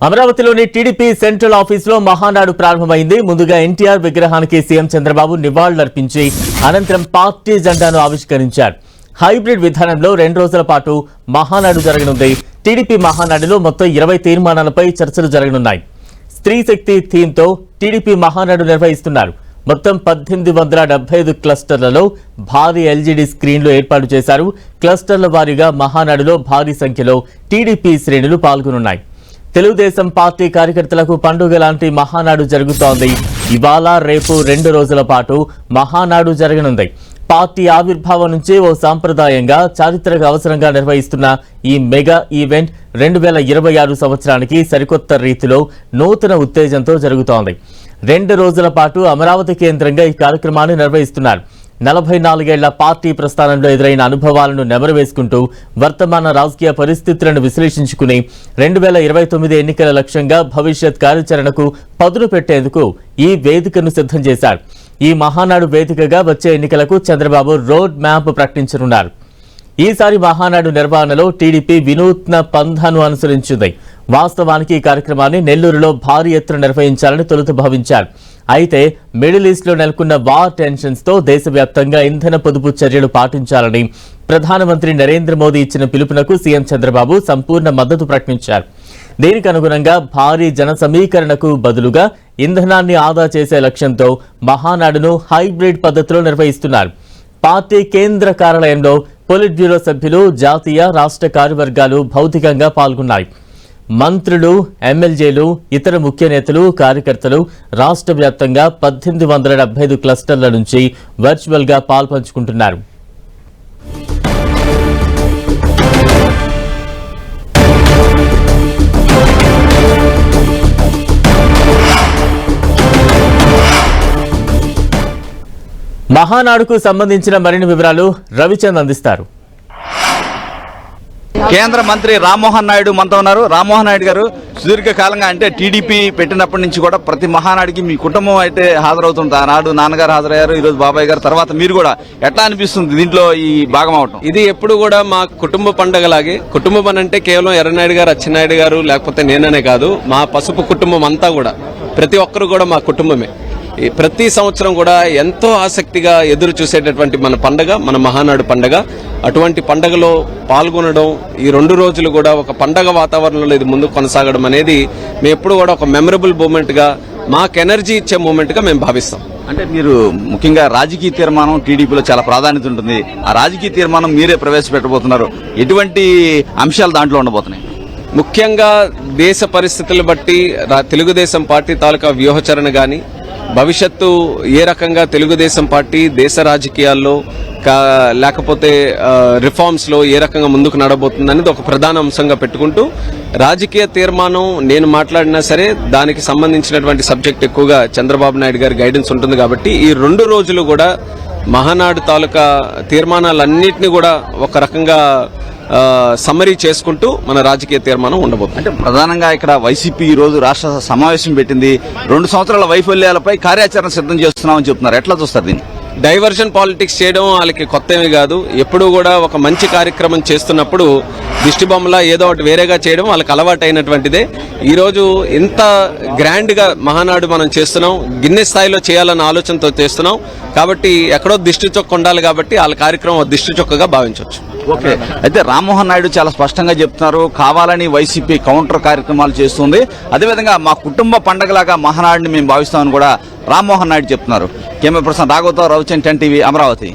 అమరావతిలోని TDP central ఆఫీసులో మహానాడు ప్రారంభమైంది. ముందుగా ఎన్టీఆర్ విగ్రహానికి సీఎం చంద్రబాబు నివాళులర్పించి అనంతరం పార్టీ జెండాను ఆవిష్కరించారు. హైబ్రిడ్ విధానంలో 2 రోజుల పాటు మహానాడు జరగనుంది. టీడీపీ మహానాడులో మొత్తం 20 తీర్మానాలపై చర్చలు జరగనున్నాయి. స్త్రీ శక్తి థీమ్తో టీడీపీ మహానాడు నిర్వహిస్తున్నారు. మొత్తం 1875 క్లస్టర్లలో భారీ ఎల్జీడీ స్క్రీన్లు ఏర్పాటు చేశారు. క్లస్టర్ల వారీగా మహానాడులో భారీ సంఖ్యలో టీడీపీ శ్రేణులు పాల్గొనున్నాయి. తెలుగుదేశం పార్టీ కార్యకర్తలకు పండుగ లాంటి మహానాడు జరుగుతోంది. ఇవాళ రేపు 2 రోజుల పాటు మహానాడు జరగనుంది. పార్టీ ఆవిర్భావం నుంచి ఓ సాంప్రదాయంగా చారిత్రక అవసరంగా నిర్వహిస్తున్న ఈ మెగా ఈవెంట్ 2026 సంవత్సరానికి సరికొత్త రీతిలో నూతన ఉత్తేజంతో జరుగుతోంది. 2 రోజుల పాటు అమరావతి కేంద్రంగా ఈ కార్యక్రమాన్ని నిర్వహిస్తున్నారు. 44 ఏళ్ల పార్టీ ప్రస్థానంలో ఎదురైన అనుభవాలను నెమరువేసుకుంటూ వర్తమాన రాజకీయ పరిస్థితులను విశ్లేషించుకుని 2029 ఎన్నికల లక్ష్యంగా భవిష్యత్ కార్యాచరణకు పదును పెట్టేందుకు ఈ వేదికను సిద్ధం చేశారు. ఈ మహానాడు వేదికగా వచ్చే ఎన్నికలకు చంద్రబాబు రోడ్ మ్యాప్ ప్రకటించనున్నారు. ఈసారి మహానాడు నిర్వహణలో టీడీపీ వినూత్న పంథాను అనుసరించింది. వాస్తవానికి ఈ కార్యక్రమాన్ని నెల్లూరులో భారీ ఎత్తున నిర్వహించాలని తొలుత భావించారు. అయితే మిడిల్ ఈస్ట్ లో నెలకొన్న వార్ టెన్షన్స్ తో దేశవ్యాప్తంగా ఇంధన పొదుపు చర్యలు పాటించాలని ప్రధానమంత్రి నరేంద్ర మోదీ ఇచ్చిన పిలుపునకు సీఎం చంద్రబాబు సంపూర్ణ మద్దతు ప్రకటించారు. దీనికి అనుగుణంగా భారీ జన సమీకరణకు బదులుగా ఇంధనాన్ని ఆదా చేసే లక్ష్యంతో మహానాడును హైబ్రిడ్ పద్ధతిలో నిర్వహిస్తున్నారు. పార్టీ కేంద్ర కార్యాలయంలో పొలిట్ బ్యూరో సభ్యులు, జాతీయ రాష్ట్ర కార్యవర్గాలు భౌతికంగా పాల్గొన్నాయి. మంత్రులు, ఎమ్మెల్యేలు, ఇతర ముఖ్య నేతలు, కార్యకర్తలు రాష్ట్ర వ్యాప్తంగా 1875 క్లస్టర్ల నుంచి వర్చువల్ గా పాల్పంచుకుంటున్నారు. మహానాడుకు సంబంధించిన మరిన్ని వివరాలు రవిచంద్ అందిస్తారు. కేంద్ర మంత్రి రామ్మోహన్ నాయుడు మనతో ఉన్నారు. రామ్మోహన్ నాయుడు గారు, సుదీర్ఘకాలంగా అంటే టీడీపీ పెట్టినప్పటి నుంచి కూడా ప్రతి మహానాడికి మీ కుటుంబం అయితే హాజరవుతుంది. ఆనాడు నాన్నగారు హాజరయ్యారు, ఈ రోజు బాబాయ్ గారు, తర్వాత మీరు కూడా. ఎట్లా అనిపిస్తుంది దీంట్లో ఈ భాగం అవటం? ఇది ఎప్పుడు కూడా మా కుటుంబ పండుగలాగే. కుటుంబం అని అంటే కేవలం ఎర్రనాయుడు గారు, అచ్చెన్నాయుడు గారు, లేకపోతే నేననే కాదు, మా పసుపు కుటుంబం అంతా కూడా, ప్రతి ఒక్కరు కూడా మా కుటుంబమే. ప్రతి సంవత్సరం కూడా ఎంతో ఆసక్తిగా ఎదురు చూసేటటువంటి మన పండుగ, మన మహానాడు పండుగ. అటువంటి పండుగలో పాల్గొనడం, ఈ 2 రోజులు కూడా ఒక పండగ వాతావరణంలో ఇది ముందుకు కొనసాగడం అనేది మేము ఎప్పుడు కూడా ఒక మెమరబుల్ మూమెంట్ గా, మాకు ఎనర్జీ ఇచ్చే మూమెంట్ గా మేము భావిస్తాం. అంటే మీరు ముఖ్యంగా రాజకీయ తీర్మానం టీడీపీలో చాలా ప్రాధాన్యత ఉంటుంది. ఆ రాజకీయ తీర్మానం మీరే ప్రవేశపెట్టబోతున్నారు. ఎటువంటి అంశాలు దాంట్లో ఉండబోతున్నాయి? ముఖ్యంగా దేశ పరిస్థితులను బట్టి తెలుగుదేశం పార్టీ తాలూకా వ్యూహచరణ గాని, భవిష్యత్తు ఏ రకంగా తెలుగుదేశం పార్టీ దేశ రాజకీయాల్లో లేకపోతే రిఫార్మ్స్ లో ఏ రకంగా ముందుకు నడబోతుంది అనేది ఒక ప్రధాన అంశంగా పెట్టుకుంటూ రాజకీయ తీర్మానం నేను మాట్లాడినా సరే దానికి సంబంధించినటువంటి సబ్జెక్ట్ ఎక్కువగా చంద్రబాబు నాయుడు గారి గైడెన్స్ ఉంటుంది. కాబట్టి ఈ 2 రోజులు కూడా మహానాడు తాలూకా తీర్మానాలన్నింటినీ కూడా ఒక రకంగా సమ్మరీ చేసుకుంటూ మన రాజకీయ తీర్మానం ఉండబోతుంది. అంటే ప్రధానంగా ఇక్కడ వైసీపీ ఈ రోజు రాష్ట్ర సమావేశం పెట్టింది. 2 సంవత్సరాల వైఫల్యాలపై కార్యాచరణ సిద్ధం చేస్తున్నామని చెప్తున్నారు. ఎట్లా చూస్తారు దీన్ని? డైవర్షన్ పాలిటిక్స్ చేయడం వాళ్ళకి కొత్త ఏమీ కాదు. ఎప్పుడు కూడా ఒక మంచి కార్యక్రమం చేస్తున్నప్పుడు దిష్టి బొమ్మలా ఏదో ఒకటి వేరేగా చేయడం వాళ్ళకి అలవాటు అయినటువంటిదే. ఈ రోజు ఇంత గ్రాండ్ గా మహానాడు మనం చేస్తున్నాం, గిన్నె స్థాయిలో చేయాలన్న ఆలోచనతో చేస్తున్నాం. కాబట్టి ఎక్కడో దిష్టి చొక్క ఉండాలి, కాబట్టి వాళ్ళ కార్యక్రమం దిష్టి చొక్కగా భావించవచ్చు. ఓకే, అయితే రామ్మోహన్ నాయుడు చాలా స్పష్టంగా చెప్తున్నారు, కావాలని వైసీపీ కౌంటర్ కార్యక్రమాలు చేస్తుంది. అదేవిధంగా మా కుటుంబ పండగలాగా మహానాడుని మేము భావిస్తామని కూడా రామ్మోహన్ నాయుడు చెప్తున్నారు. కెమెరా పర్సన్ రాఘవతో, రవిచంద్, 10 టీవీ, అమరావతి.